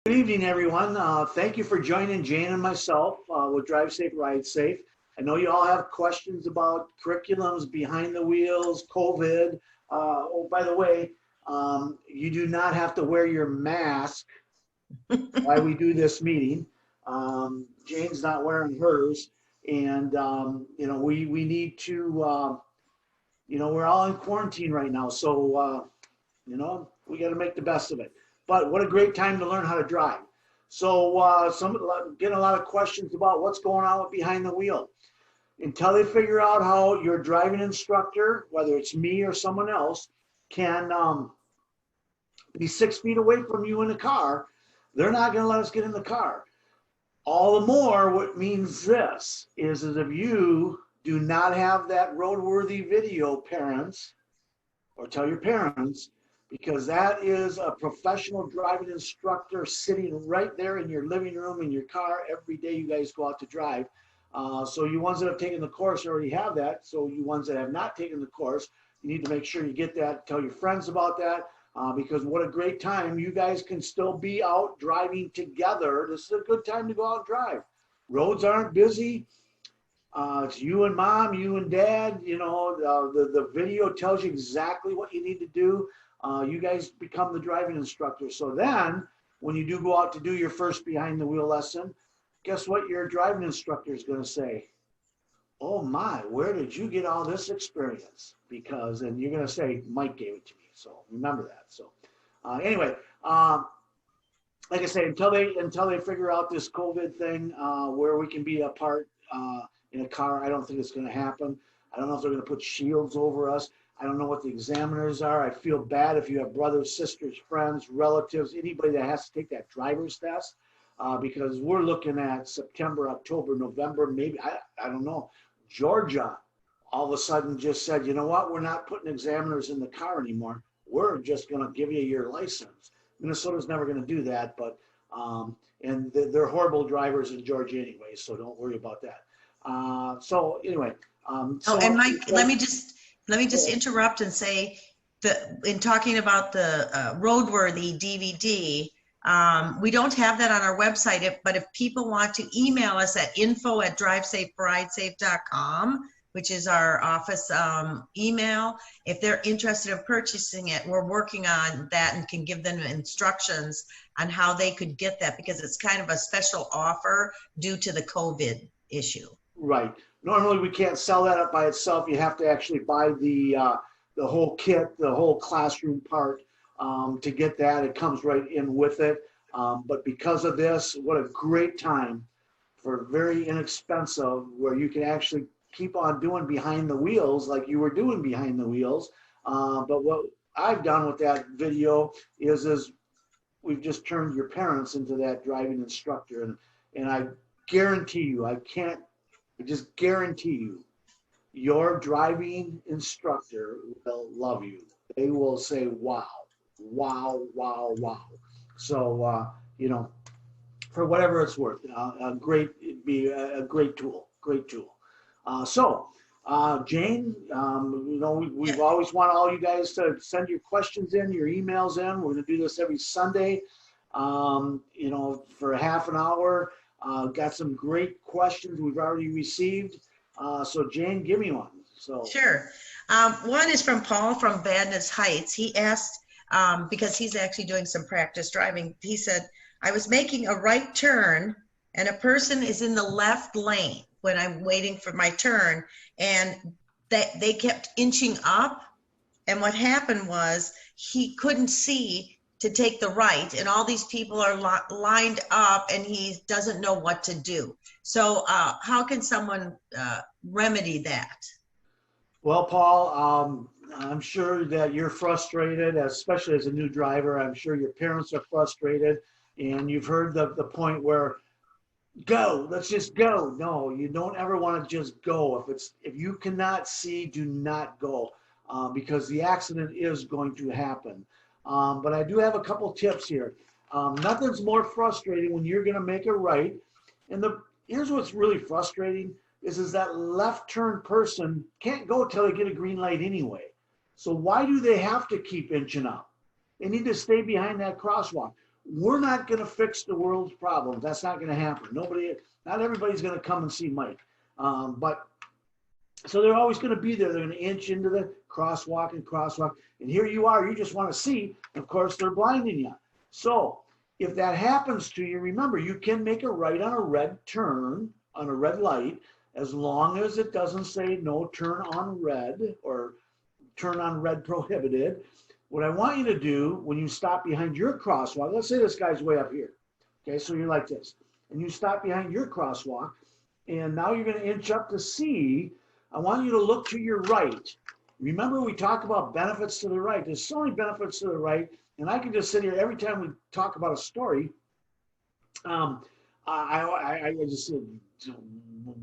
Good evening, everyone. Thank you for joining Jane and myself with Drive Safe, Ride Safe. I know you all have questions about curriculums, behind the wheels, COVID. Oh, by the way, you do not have to wear your mask while we do this meeting. Jane's not wearing hers, and we need to. We're all in quarantine right now, so we got to make the best of it. But what a great time to learn how to drive. So getting a lot of questions about what's going on with behind the wheel. Until they figure out how your driving instructor, whether it's me or someone else, can be 6 feet away from you in the car, they're not going to let us get in the car. All the more, what means this is if you do not have that roadworthy video, parents, or tell your parents, because that is a professional driving instructor sitting right there in your living room, in your car, every day you guys go out to drive. So you ones that have taken the course already have that. So you ones that have not taken the course, you need to make sure you get that, tell your friends about that, because what a great time. You guys can still be out driving together. This is a good time to go out and drive. Roads aren't busy. It's you and mom, you and dad, the video tells you exactly what you need to do. You guys become the driving instructor. So then when you do go out to do your first behind the wheel lesson, guess what your driving instructor is going to say? Oh my, where did you get all this experience? And you're going to say, Mike gave it to me. So remember that. So anyway, like I say, until they figure out this COVID thing, where we can be apart in a car, I don't think it's going to happen. I don't know if they're going to put shields over us. I don't know what the examiners are. I feel bad if you have brothers, sisters, friends, relatives, anybody that has to take that driver's test, because we're looking at September, October, November, maybe, I don't know. Georgia all of a sudden just said, you know what, we're not putting examiners in the car anymore. We're just going to give you your license. Minnesota's never going to do that, but and they're horrible drivers in Georgia anyway, so don't worry about that. So anyway. And Mike, let me just interrupt and say that in talking about the roadworthy DVD, we don't have that on our website, but if people want to email us at info@drivesaferidesafe.com, which is our office email, if they're interested in purchasing it, we're working on that and can give them instructions on how they could get that, because it's kind of a special offer due to the COVID issue. Right. Normally we can't sell that up by itself. You have to actually buy the whole kit, the whole classroom part to get that. It comes right in with it. But because of this, what a great time for very inexpensive, where you can actually keep on doing behind the wheels like you were doing behind the wheels. But what I've done with that video is we've just turned your parents into that driving instructor. And I guarantee you, I just guarantee you, your driving instructor will love you. They will say, wow, wow, wow, wow. So, for whatever it's worth, it'd be a great tool, Jane, we've always wanted all you guys to send your questions in, your emails in. We're going to do this every Sunday, for a half an hour. Got some great questions we've already received. So Jane, give me one. So sure. One is from Paul from Badness Heights. He asked, because he's actually doing some practice driving, he said, I was making a right turn and a person is in the left lane when I'm waiting for my turn, and they kept inching up. And what happened was he couldn't see to take the right, and all these people are lined up and he doesn't know what to do. So how can someone remedy that? Well, Paul, I'm sure that you're frustrated, especially as a new driver. I'm sure your parents are frustrated, and you've heard the point where, go, let's just go. No, you don't ever want to just go. If you cannot see, do not go, because the accident is going to happen. But I do have a couple tips here. Nothing's more frustrating when you're going to make a right. And here's what's really frustrating is that left turn person can't go till they get a green light anyway. So why do they have to keep inching up? They need to stay behind that crosswalk. we're not going to fix the world's problems. That's not going to happen. Not everybody's going to come and see Mike. But so they're always going to be there. They're going to inch into the crosswalk. And here you are, you just want to see. Of course, they're blinding you. So if that happens to you, remember, you can make a right on a red turn, on a red light, as long as it doesn't say no turn on red or turn on red prohibited. What I want you to do when you stop behind your crosswalk, let's say this guy's way up here. Okay, so you're like this. And you stop behind your crosswalk, and now you're going to inch up to C. I want you to look to your right. Remember, we talk about benefits to the right. There's so many benefits to the right, and I can just sit here every time we talk about a story. I just said,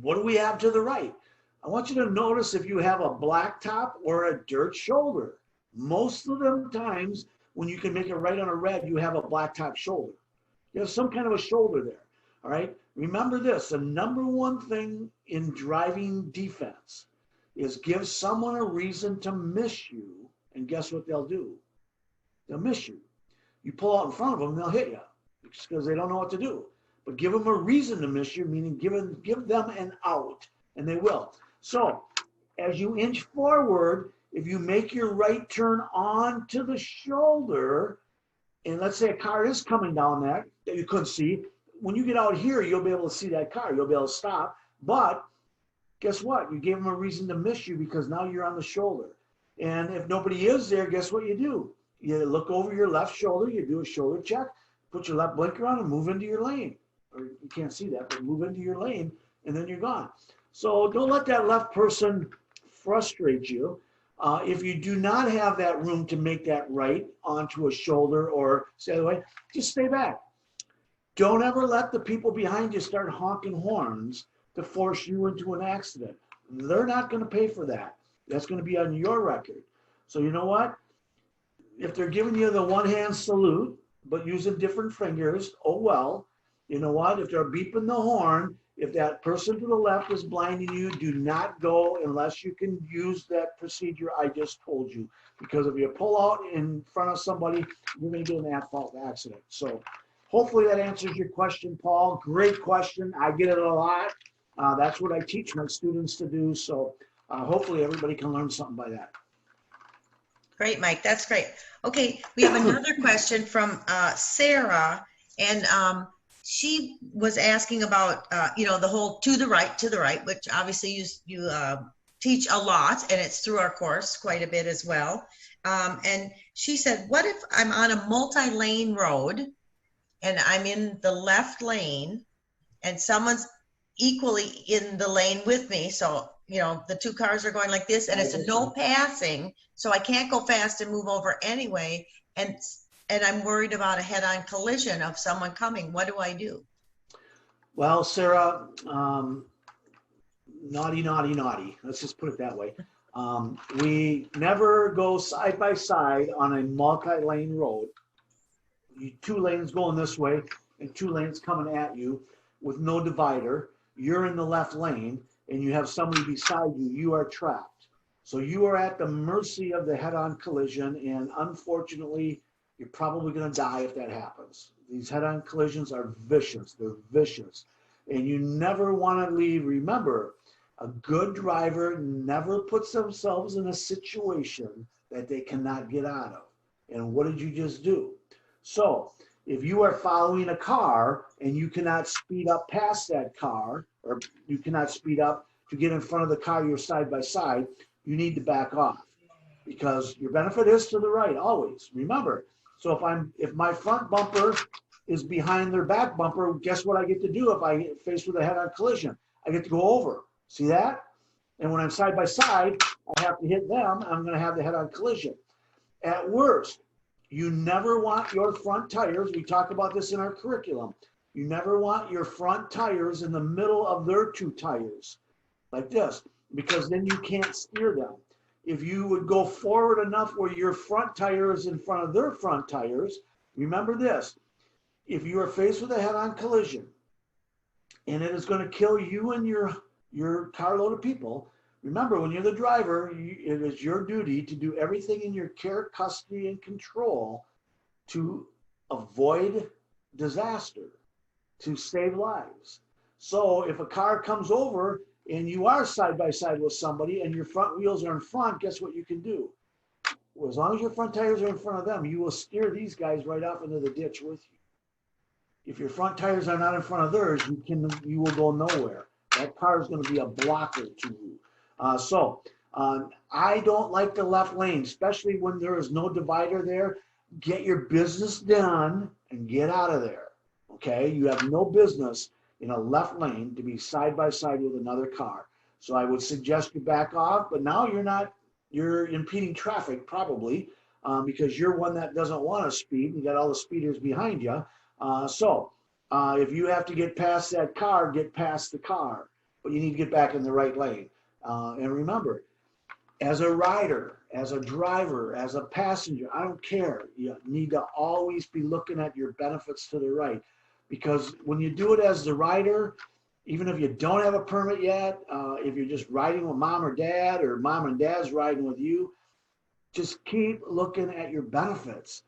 what do we have to the right? I want you to notice if you have a black top or a dirt shoulder. Most of the times when you can make a right on a red, you have a black top shoulder. You have some kind of a shoulder there, all right? Remember this, the number one thing in driving defense is give someone a reason to miss you, and guess what they'll do? They'll miss you. You pull out in front of them, they'll hit you because they don't know what to do. But give them a reason to miss you, meaning give them an out, and they will. So as you inch forward, if you make your right turn onto the shoulder, and let's say a car is coming down that you couldn't see, when you get out here, you'll be able to see that car. You'll be able to stop. But guess what? You gave them a reason to miss you because now you're on the shoulder. And if nobody is there, guess what you do? You look over your left shoulder, you do a shoulder check, put your left blinker on and move into your lane. Or you can't see that, but move into your lane, and then you're gone. So don't let that left person frustrate you. If you do not have that room to make that right onto a shoulder or stay the way, just stay back. Don't ever let the people behind you start honking horns to force you into an accident. They're not going to pay for that. That's going to be on your record. So you know what? If they're giving you the one-hand salute, but using different fingers, oh well. You know what? If they're beeping the horn, if that person to the left is blinding you, do not go unless you can use that procedure I just told you. Because if you pull out in front of somebody, you're going to get an at-fault accident. So hopefully that answers your question, Paul. Great question. I get it a lot. That's what I teach my students to do. So hopefully everybody can learn something by that. Great, Mike. That's great. Okay, we have another question from Sarah, and she was asking about, the whole to the right, which obviously you teach a lot, and it's through our course quite a bit as well. And she said, what if I'm on a multi-lane road and I'm in the left lane and someone's equally in the lane with me? So, the two cars are going like this, and it's a no passing, so I can't go fast and move over anyway. And I'm worried about a head-on collision of someone coming. What do I do? Well, Sarah, naughty. Let's just put it that way. We never go side by side on a multi-lane road. Two lanes going this way and two lanes coming at you with no divider. You're in the left lane and you have somebody beside you. You are trapped. So you are at the mercy of the head-on collision, and unfortunately, you're probably going to die if that happens. These head-on collisions are vicious. They're vicious. And you never want to leave. Remember, a good driver never puts themselves in a situation that they cannot get out of. And what did you just do? So if you are following a car and you cannot speed up past that car, or you cannot speed up to get in front of the car you're side by side, you need to back off, because your benefit is to the right always. Remember, so if my front bumper is behind their back bumper, guess what I get to do if I get faced with a head-on collision? I get to go over. See that? And when I'm side by side, I have to hit them. I'm going to have the head-on collision. At worst, you never want your front tires. We talk about this in our curriculum. You never want your front tires in the middle of their two tires like this, because then you can't steer them. If you would go forward enough where your front tire is in front of their front tires, remember this, if you are faced with a head-on collision and it is going to kill you and your carload of people, remember, when you're the driver, it is your duty to do everything in your care, custody, and control to avoid disaster, to save lives. So if a car comes over and you are side by side with somebody and your front wheels are in front, guess what you can do? Well, as long as your front tires are in front of them, you will steer these guys right off into the ditch with you. If your front tires are not in front of theirs, you will go nowhere. That car is going to be a blocker to you. I don't like the left lane, especially when there is no divider there. Get your business done and get out of there. Okay, you have no business in a left lane to be side by side with another car. So I would suggest you back off, but now you're impeding traffic probably because you're one that doesn't want to speed. You got all the speeders behind you. If you have to get past that car, get past the car, but you need to get back in the right lane. And remember, as a rider, as a driver, as a passenger, I don't care. You need to always be looking at your benefits to the right. Because when you do it as the rider, even if you don't have a permit yet, if you're just riding with mom or dad, or mom and dad's riding with you, just keep looking at your benefits.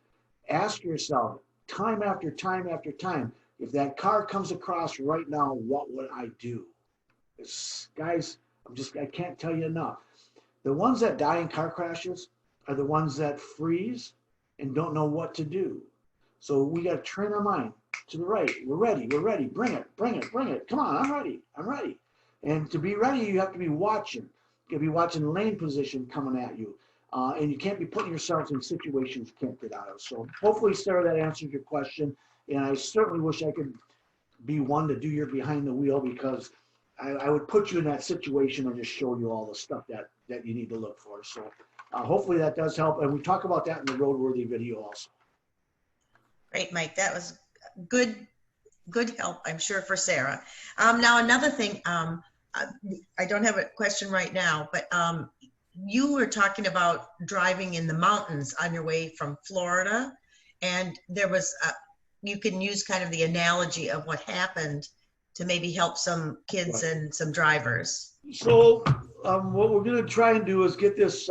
Ask yourself time after time after time, if that car comes across right now, what would I do? Guys, I can't tell you enough. The ones that die in car crashes are the ones that freeze and don't know what to do. So we got to train our mind to the right. We're ready. Bring it. Come on, I'm ready. And to be ready, you have to be watching. You got to be watching lane position coming at you. And you can't be putting yourself in situations you can't get out of. So hopefully, Sarah, that answered your question. And I certainly wish I could be one to do your behind the wheel, because I would put you in that situation and just show you all the stuff that you need to look for. So hopefully that does help. And we talk about that in the roadworthy video also. Great, Mike. That was good help, I'm sure, for Sarah. Now, another thing, I don't have a question right now, but you were talking about driving in the mountains on your way from Florida, and there was, you can use kind of the analogy of what happened to maybe help some kids Right. and some drivers. So what we're going to try and do is get this,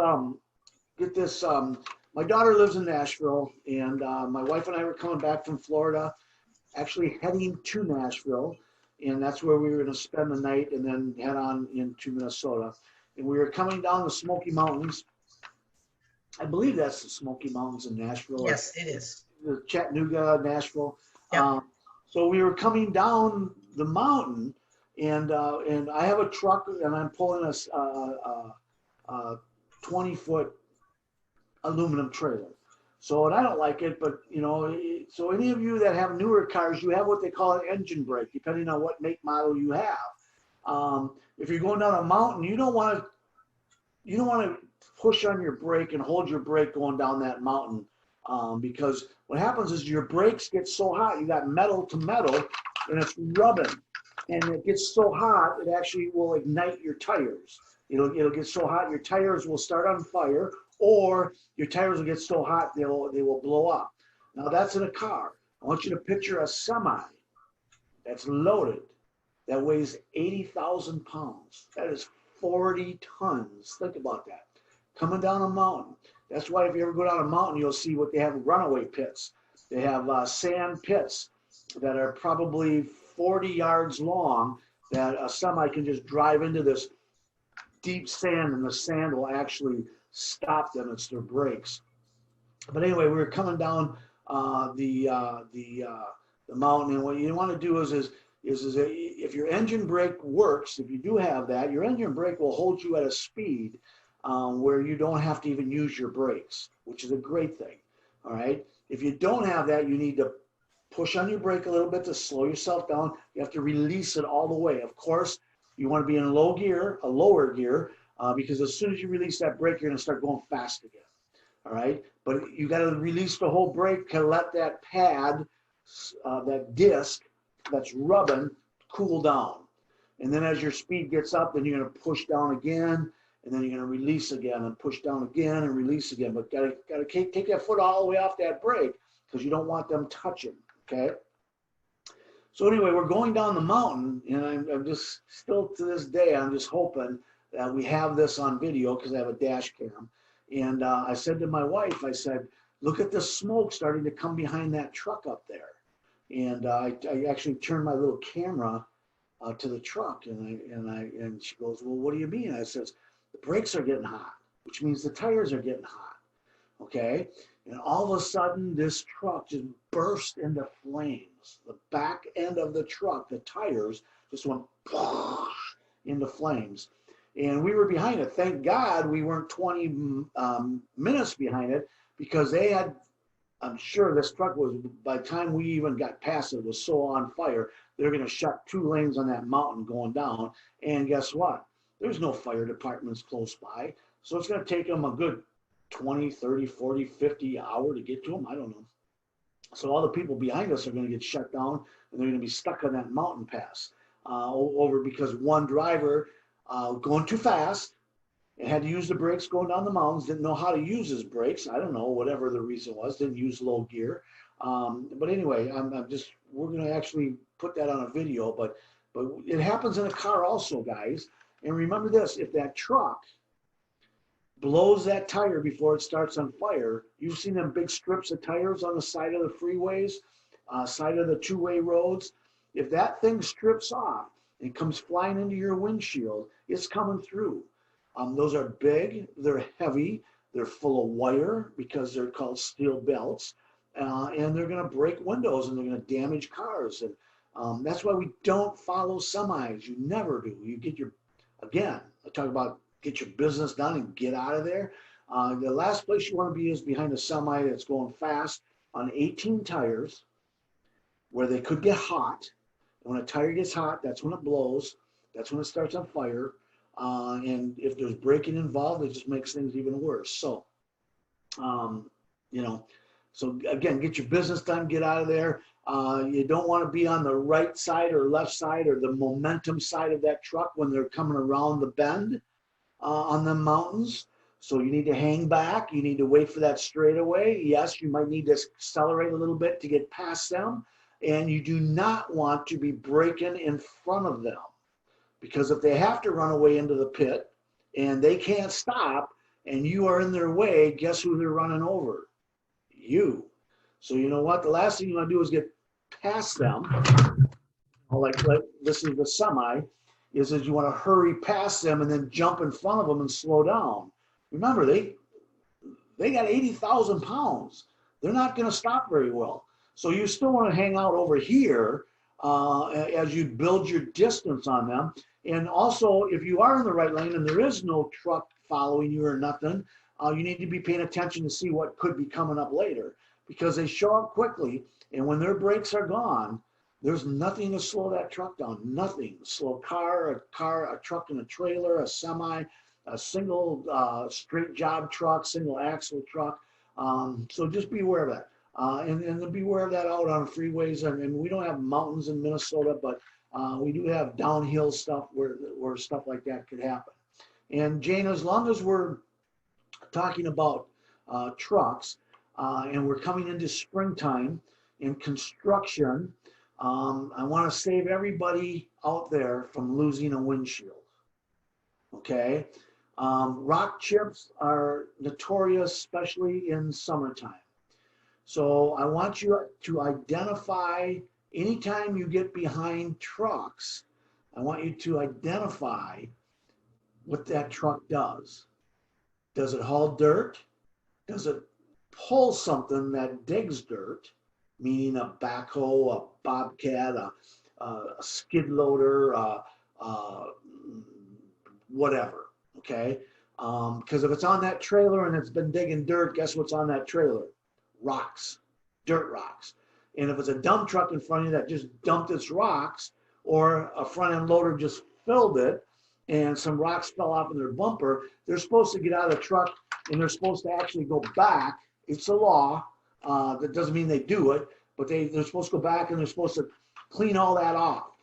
my daughter lives in Nashville, and my wife and I were coming back from Florida, actually heading to Nashville, and that's where we were going to spend the night and then head on into Minnesota. And we were coming down the Smoky Mountains. I believe that's the Smoky Mountains in Nashville. Yes, it is. The Chattanooga, Nashville. Yep. So we were coming down the mountain, and I have a truck, and I'm pulling a 20-foot aluminum trailer. So, and I don't like it, but so any of you that have newer cars, you have what they call an engine brake, depending on what make model you have. If you're going down a mountain, you don't want to push on your brake and hold your brake going down that mountain, because what happens is your brakes get so hot, you got metal to metal, and it's rubbing, and it gets so hot it actually will ignite your tires. It'll get so hot your tires will start on fire, or your tires will get so hot they will blow up. Now that's in a car. I want you to picture a semi that's loaded, that weighs 80,000 pounds. That is 40 tons. Think about that. Coming down a mountain. That's why if you ever go down a mountain, you'll see what they have, runaway pits. They have sand pits that are probably 40 yards long, that a semi can just drive into this deep sand, and the sand will actually stop them. It's their brakes. But anyway, we were coming down the mountain, and what you want to do is if your engine brake works, if you do have that, your engine brake will hold you at a speed where you don't have to even use your brakes, which is a great thing. All right. If you don't have that, you need to push on your brake a little bit to slow yourself down. You have to release it all the way. Of course, you want to be in a lower gear, because as soon as you release that brake, you're going to start going fast again. All right. But you got to release the whole brake to let that pad, that disc that's rubbing, cool down. And then as your speed gets up, then you're going to push down again, and then you're going to release again and push down again and release again. But got to take that foot all the way off that brake, because you don't want them touching. Okay. So anyway, we're going down the mountain, and I'm just still to this day, I'm just hoping that we have this on video, because I have a dash cam. And I said to my wife, I said, look at the smoke starting to come behind that truck up there. And I actually turned my little camera to the truck, and she goes, well, what do you mean? I says, the brakes are getting hot, which means the tires are getting hot. Okay. And all of a sudden, this truck just burst into flames. The back end of the truck, the tires just went into flames. And we were behind it. Thank God we weren't 20 minutes behind it, because they had, I'm sure this truck was, by the time we even got past it, it was so on fire, they're going to shut 2 lanes on that mountain going down. And guess what? There's no fire departments close by. So it's going to take them a good 20, 30, 40, 50 hour to get to them. I don't know. So all the people behind us are going to get shut down, and they're going to be stuck on that mountain pass over because one driver going too fast and had to use the brakes going down the mountains, didn't know how to use his brakes. I don't know, whatever the reason was, didn't use low gear. But anyway, we're going to actually put that on a video, but it happens in a car also, guys. And remember this, if that truck blows that tire before it starts on fire, you've seen them big strips of tires on the side of the freeways, side of the 2-way roads. If that thing strips off and comes flying into your windshield, it's coming through. Those are big, they're heavy, they're full of wire because they're called steel belts, and they're going to break windows and they're going to damage cars. And that's why we don't follow semis. You never do. You get your, again, I talk about get your business done and get out of there. The last place you want to be is behind a semi that's going fast on 18 tires where they could get hot. When a tire gets hot, that's when it blows. That's when it starts on fire. And if there's braking involved, it just makes things even worse. So, so again, get your business done, get out of there. You don't want to be on the right side or left side or the momentum side of that truck when they're coming around the bend on the mountains. So you need to hang back. You need to wait for that straightaway. Yes, you might need to accelerate a little bit to get past them. And you do not want to be braking in front of them, because if they have to run away into the pit and they can't stop and you are in their way, guess who they're running over? You. So you know what? The last thing you want to do is get past them. Like this is the semi, is you want to hurry past them and then jump in front of them and slow down. Remember, they got 80,000 pounds. They're not going to stop very well. So you still want to hang out over here as you build your distance on them. And also, if you are in the right lane and there is no truck following you or nothing, you need to be paying attention to see what could be coming up later, because they show up quickly. And when their brakes are gone, there's nothing to slow that truck down. Nothing. Slow car, a truck and a trailer, a semi, a single straight job truck, single axle truck. So just be aware of that. And be aware of that out on freeways. And we don't have mountains in Minnesota, but we do have downhill stuff where stuff like that could happen. And Jane, as long as we're talking about trucks and we're coming into springtime and construction, I want to save everybody out there from losing a windshield. Okay? Rock chips are notorious, especially in summertime. So I want you to identify, anytime you get behind trucks, I want you to identify what that truck does. Does it haul dirt? Does it pull something that digs dirt, meaning a backhoe, a bobcat, a skid loader, whatever, okay? Because if it's on that trailer and it's been digging dirt, guess what's on that trailer? Rocks, dirt rocks. And if it's a dump truck in front of you that just dumped its rocks, or a front end loader just filled it and some rocks fell off in their bumper, they're supposed to get out of the truck and they're supposed to actually go back. It's a law. That doesn't mean they do it, but they're supposed to go back and they're supposed to clean all that off.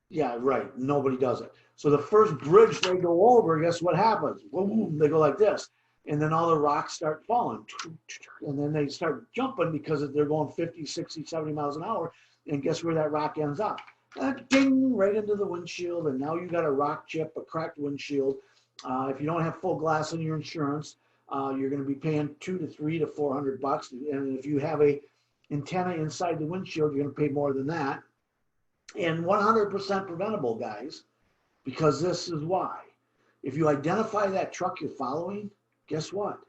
Yeah, right. Nobody does it. So the first bridge they go over, guess what happens? Boom, they go like this. And then all the rocks start falling. And then they start jumping because they're going 50, 60, 70 miles an hour. And guess where that rock ends up? Ding, right into the windshield. And now you got a rock chip, a cracked windshield. If you don't have full glass in your insurance, you're going to be paying $200 to $300 to $400. And if you have a antenna inside the windshield, you're going to pay more than that. And 100% preventable, guys, because this is why. If you identify that truck you're following, guess what?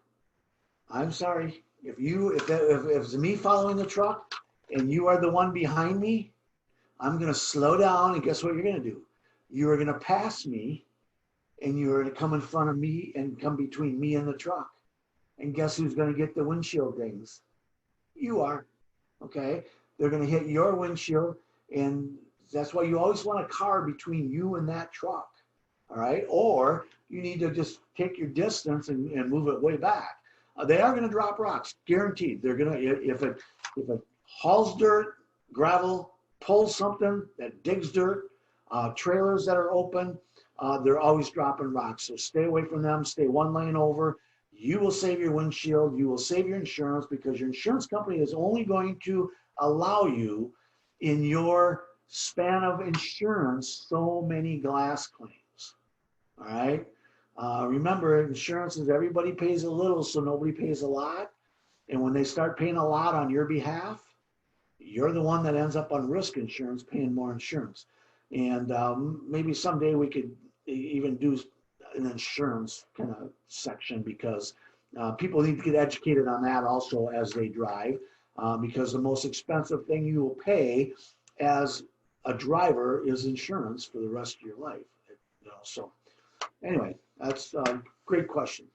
I'm sorry. If it's me following the truck and you are the one behind me, I'm going to slow down, and guess what you're going to do? You are going to pass me, and you're going to come in front of me and come between me and the truck. And guess who's going to get the windshield dings? You are. Okay? They're going to hit your windshield, and that's why you always want a car between you and that truck. All right? Or you need to just take your distance and move it way back. They are going to drop rocks, guaranteed. They're going to, if it hauls dirt, gravel, pulls something that digs dirt, trailers that are open, they're always dropping rocks. So stay away from them. Stay one lane over. You will save your windshield. You will save your insurance, because your insurance company is only going to allow you in your span of insurance so many glass claims. All right. Remember, insurance is everybody pays a little, so nobody pays a lot. And when they start paying a lot on your behalf, you're the one that ends up on risk insurance paying more insurance. And maybe someday we could even do an insurance kind of section, because people need to get educated on that also as they drive, because the most expensive thing you will pay as a driver is insurance for the rest of your life. So anyway, that's a great question.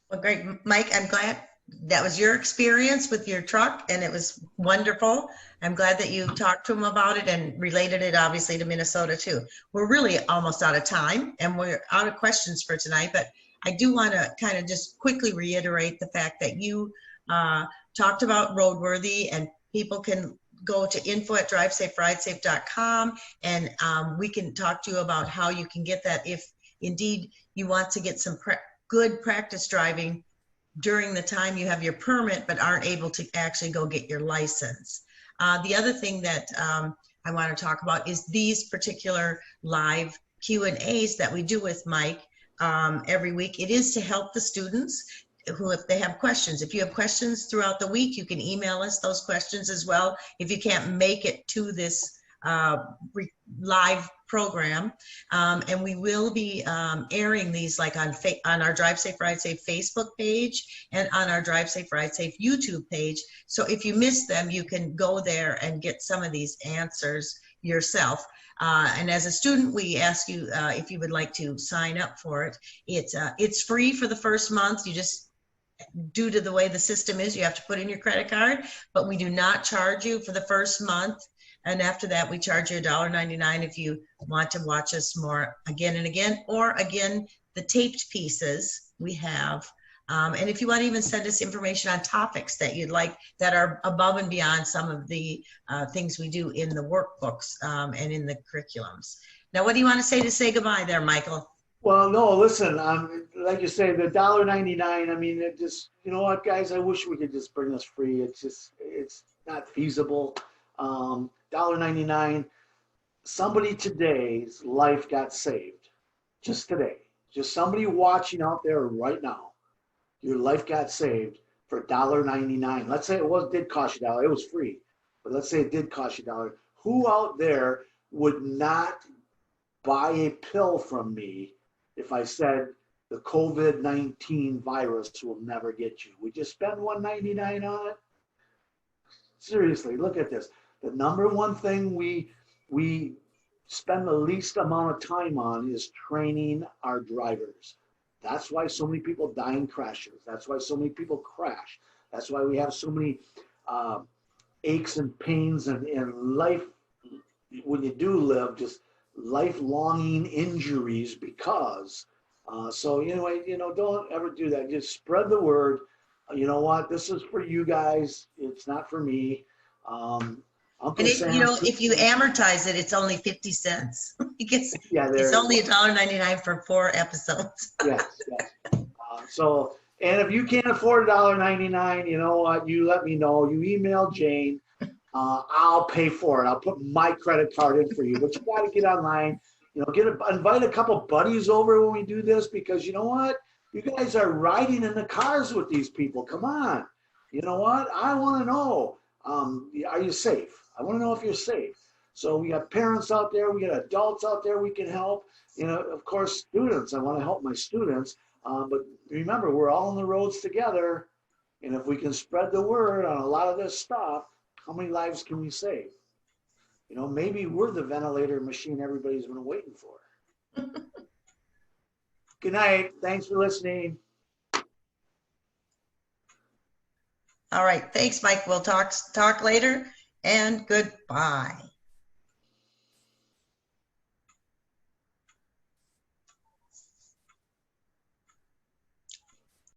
Well, great, Mike. I'm glad that was your experience with your truck, and it was wonderful. I'm glad that you talked to him about it and related it obviously to Minnesota too. We're really almost out of time, and we're out of questions for tonight, but I do want to kind of just quickly reiterate the fact that you talked about roadworthy, and people can go to info@drivesaferidesafe.com, and we can talk to you about how you can get that if indeed you want to get some good practice driving during the time you have your permit but aren't able to actually go get your license. The other thing that I want to talk about is these particular live Q&As that we do with Mike every week. It is to help the students who, if they have questions. If you have questions throughout the week, you can email us those questions as well if you can't make it to this live program. And we will be airing these like on our Drive Safe Ride Safe Facebook page and on our Drive Safe Ride Safe YouTube page. So if you miss them, you can go there and get some of these answers yourself. And as a student, we ask you if you would like to sign up for it. It's free for the first month. You just, due to the way the system is, you have to put in your credit card, but we do not charge you for the first month. And after that, we charge you $1.99 if you want to watch us more again and again, or again, the taped pieces we have. And if you want to even send us information on topics that you'd like that are above and beyond some of the things we do in the workbooks and in the curriculums. Now, what do you want to say goodbye there, Michael? Well, no, listen, like you say, the $1.99, I mean, it just, you know what, guys, I wish we could just bring this free. It's not feasible. $1.99, somebody today's life got saved, just today. Just somebody watching out there right now, your life got saved for $1.99. Let's say it did cost you $1. It was free, but let's say it did cost you $1. Who out there would not buy a pill from me if I said the COVID-19 virus will never get you? Would you spend $1.99 on it? Seriously, look at this. The number one thing we spend the least amount of time on is training our drivers. That's why so many people die in crashes. That's why so many people crash. That's why we have so many aches and pains and life, when you do live, just lifelonging injuries because. So anyway, don't ever do that. Just spread the word. You know what? This is for you guys. It's not for me. If you amortize it, it's only 50 cents. It's only $1.99 for 4 episodes. Yes. And if you can't afford $1.99, you know what? You let me know. You email Jane. I'll pay for it. I'll put my credit card in for you. But you got to get online. Invite a couple buddies over when we do this, because you know what? You guys are riding in the cars with these people. Come on. You know what? I want to know, are you safe? I want to know if you're safe. So we got parents out there, we got adults out there we can help. You know, of course, students. I want to help my students. But remember, we're all on the roads together. And if we can spread the word on a lot of this stuff, how many lives can we save? You know, maybe we're the ventilator machine everybody's been waiting for. Good night. Thanks for listening. All right. Thanks, Mike. We'll talk later, and goodbye.